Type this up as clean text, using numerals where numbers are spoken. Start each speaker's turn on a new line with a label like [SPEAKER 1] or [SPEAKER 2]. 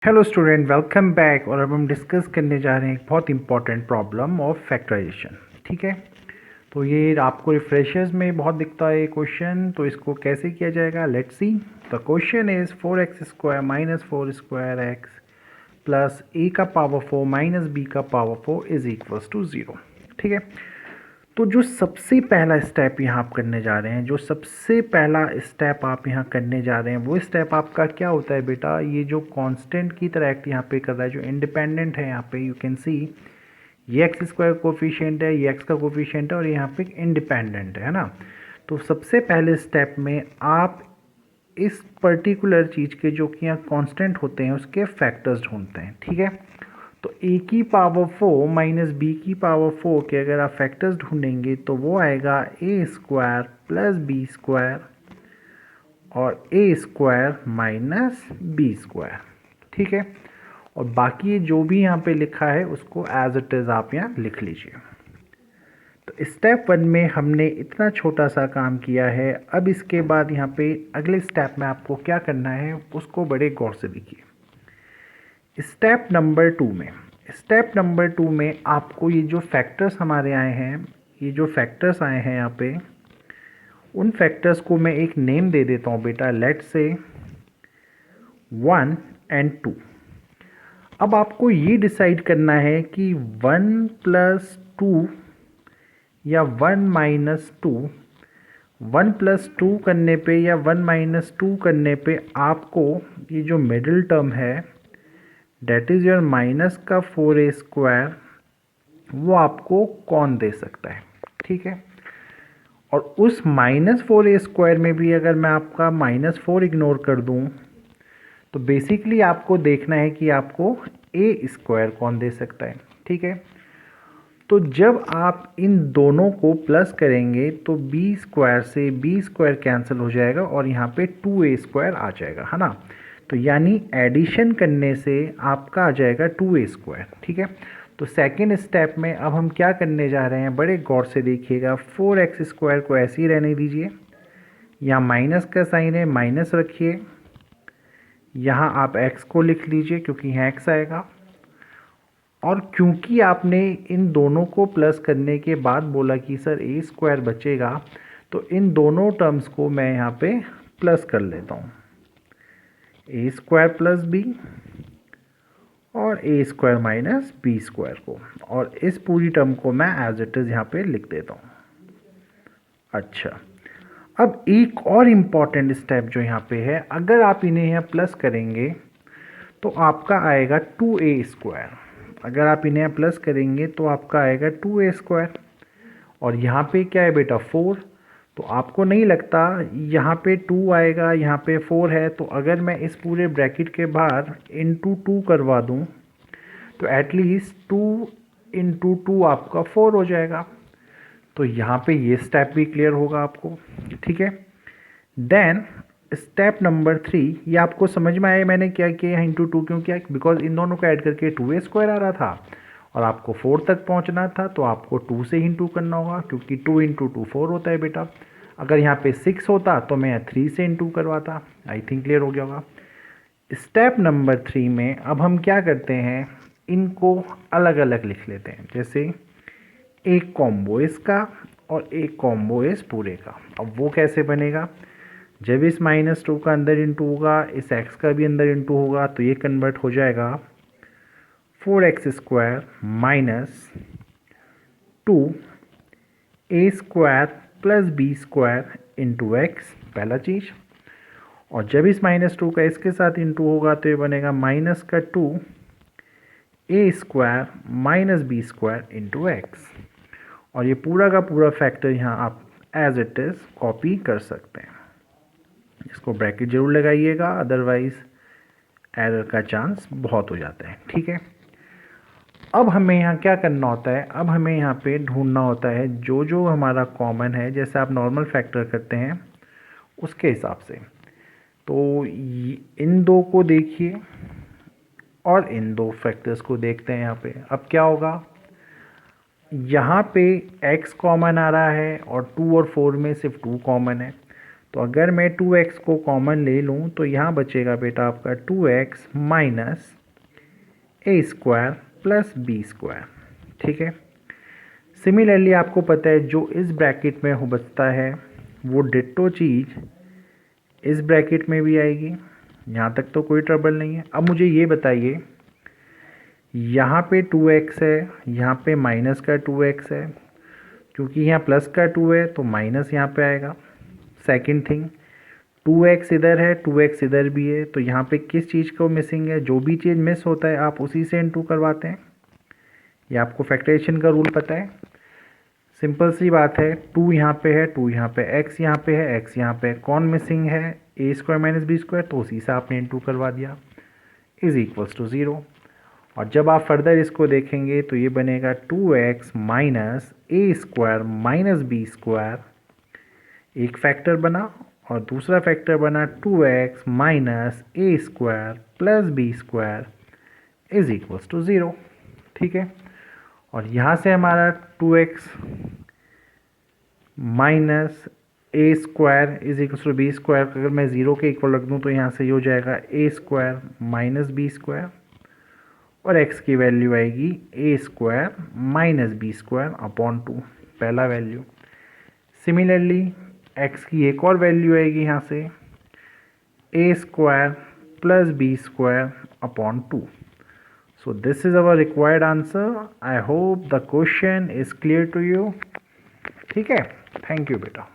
[SPEAKER 1] Hello student, welcome back. और अब हम डिस्कस करने जा रहे हैं एक बहुत इंपॉर्टेंट प्रॉब्लम ऑफ फैक्टराइजेशन। ठीक है, तो ये आपको रिफ्रेशर्स में बहुत दिखता है ये क्वेश्चन। तो इसको कैसे किया जाएगा, let's see. The question is 4x² minus 4² plus a का पावर 4 माइनस b का पावर 4 इज इक्वल्स टू 0। ठीक है, तो जो सबसे पहला स्टेप यहाँ आप करने जा रहे हैं, जो सबसे पहला स्टेप आप यहाँ करने जा रहे हैं, वो स्टेप आपका क्या होता है बेटा, ये जो कांस्टेंट की तरह एक्ट यहाँ पे कर रहा है, जो इंडिपेंडेंट है, यहाँ पे यू कैन सी ये x² कोफिशिएंट है, ये x का कोफिशिएंट है, और यहाँ पे इंडिपेंडेंट है ना। तो सबसे पहले स्टेप में आप इस पर्टिकुलर चीज़ के जो कि यहाँ कांस्टेंट होते हैं उसके फैक्टर्स ढूंढते हैं। ठीक है, तो a की पावर 4 माइनस b की पावर 4 के अगर आप फैक्टर्स ढूंढेंगे तो वो आएगा a² प्लस b² और a² माइनस b²। ठीक है, और बाकी जो भी यहाँ पे लिखा है उसको एज इट इज़ आप यहाँ लिख लीजिए। तो स्टेप 1 में हमने इतना छोटा सा काम किया है। अब इसके बाद यहाँ पे अगले स्टेप में आपको क्या करना है उसको बड़े गौर से देखिए। स्टेप नंबर टू में आपको ये जो फैक्टर्स हमारे आए हैं, ये जो फैक्टर्स आए हैं यहाँ पे, उन फैक्टर्स को मैं एक नेम दे देता हूँ बेटा, लेट्स से 1 एंड 2। अब आपको ये डिसाइड करना है कि 1 प्लस 2 या 1 माइनस 2, 1 प्लस 2 करने पे या 1 माइनस 2 करने पे आपको ये जो मिडिल टर्म है डेट इज़ योर माइनस का 4a², वो आपको कौन दे सकता है। ठीक है, और उस माइनस 4a² में भी अगर मैं आपका -4 इग्नोर कर दूं तो बेसिकली आपको देखना है कि आपको a² कौन दे सकता है। ठीक है, तो जब आप इन दोनों को प्लस करेंगे तो b² से b² कैंसिल हो जाएगा और यहाँ पे 2a² आ जाएगा, है ना। तो यानी एडिशन करने से आपका आ जाएगा 2a²। ठीक है, तो सेकेंड स्टेप में अब हम क्या करने जा रहे हैं, बड़े गौर से देखिएगा। 4x² को ऐसे ही रहने दीजिए, यहाँ माइनस का साइन है, माइनस रखिए, यहाँ आप x को लिख लीजिए क्योंकि यहाँ x आएगा। और क्योंकि आपने इन दोनों को प्लस करने के बाद बोला कि सर a² बचेगा, तो इन दोनों टर्म्स को मैं यहाँ पे प्लस कर लेता हूँ, a² प्लस b और a² माइनस b² को, और इस पूरी टर्म को मैं एज इट इज़ यहाँ पे लिख देता हूँ। अच्छा, अब एक और इम्पॉर्टेंट स्टेप जो यहाँ पे है, अगर आप इन्हें यहाँ प्लस करेंगे तो आपका आएगा 2a²। अगर आप इन्हें यहाँ प्लस करेंगे तो आपका आएगा 2a², और यहाँ पे क्या है बेटा 4, तो आपको नहीं लगता यहाँ पे 2 आएगा, यहाँ पे 4 है, तो अगर मैं इस पूरे ब्रैकेट के बाहर इंटू 2 करवा दूँ तो एटलीस्ट 2 इंटू 2 आपका 4 हो जाएगा। तो यहाँ पे ये स्टेप भी क्लियर होगा आपको। ठीक है, देन स्टेप नंबर 3, ये आपको समझ में आया मैंने क्या किया, इंटू 2 क्यों किया, बिकॉज इन दोनों को ऐड करके 2a² आ रहा था और आपको 4 तक पहुंचना था, तो आपको 2 से इंटू करना होगा क्योंकि 2 इंटू 2 4 होता है बेटा। अगर यहाँ पे 6 होता तो मैं 3 से इंटू करवाता। आई थिंक क्लियर हो गया होगा। स्टेप नंबर 3 में अब हम क्या करते हैं, इनको अलग अलग लिख लेते हैं, जैसे एक कॉम्बो इसका और एक कॉम्बो इस पूरे का। अब वो कैसे बनेगा, जब इस -2 का अंदर इंटू होगा, इस x का भी अंदर इंटू होगा, तो ये कन्वर्ट हो जाएगा 4x² minus 2a² plus b² into x, पहला चीज़। और जब इस -2 का इसके साथ इंटू होगा तो ये बनेगा माइनस का 2a² minus b² into x। और ये पूरा का पूरा फैक्टर यहाँ आप एज इट इज़ कॉपी कर सकते हैं। इसको ब्रैकेट जरूर लगाइएगा, अदरवाइज एरर का चांस बहुत हो जाता है। ठीक है, अब हमें यहाँ क्या करना होता है, अब हमें यहाँ पे ढूंढना होता है जो जो हमारा कॉमन है, जैसे आप नॉर्मल फैक्टर करते हैं उसके हिसाब से। तो इन दो को देखिए और इन दो फैक्टर्स को देखते हैं यहाँ पे। अब क्या होगा, यहाँ पे x कॉमन आ रहा है और 2 और 4 में सिर्फ 2 कॉमन है, तो अगर मैं 2x को कॉमन ले लूँ तो यहाँ बचेगा बेटा आपका 2x minus A square plus B square. ठीक है। सिमिलरली आपको पता है जो इस ब्रैकेट में हो बचता है वो डिट्टो चीज़ इस ब्रैकेट में भी आएगी। यहाँ तक तो कोई ट्रबल नहीं है। अब मुझे ये बताइए, यहाँ पे 2x है, यहाँ पे माइनस का 2x है, क्योंकि यहाँ प्लस का 2 है तो माइनस यहाँ पे आएगा। सेकंड थिंग, 2x इधर है, 2x इधर भी है, तो यहाँ पे किस चीज़ को मिसिंग है? जो भी चीज़ मिस होता है आप उसी से इनटू करवाते हैं। ये आपको फैक्टराइजेशन का रूल पता है, सिंपल सी बात है। 2 यहाँ पे है, 2 यहाँ पे, x यहाँ पे है, x यहाँ पे, कौन मिसिंग है? ए स्क्वायर माइनस बी स्क्वायर, तो उसी से आपने इनटू करवा दिया, इज इक्वल्स टू 0। और जब आप फर्दर इसको देखेंगे तो ये बनेगा 2x minus A square minus B square, एक फैक्टर बना, और दूसरा फैक्टर बना 2x minus A square plus B square is equals to 0। ठीक है। और यहाँ से हमारा 2x minus A square is equals to B square, अगर मैं 0 के इक्वल रख दूँ तो यहाँ से ये हो जाएगा A square minus B square, और x की वैल्यू आएगी A square minus B square upon 2, पहला वैल्यू। सिमिलरली x की एक और वैल्यू आएगी यहाँ से A square plus B square upon 2। So this is our required answer. I hope the question is clear to you. ठीक है, थैंक यू बेटा।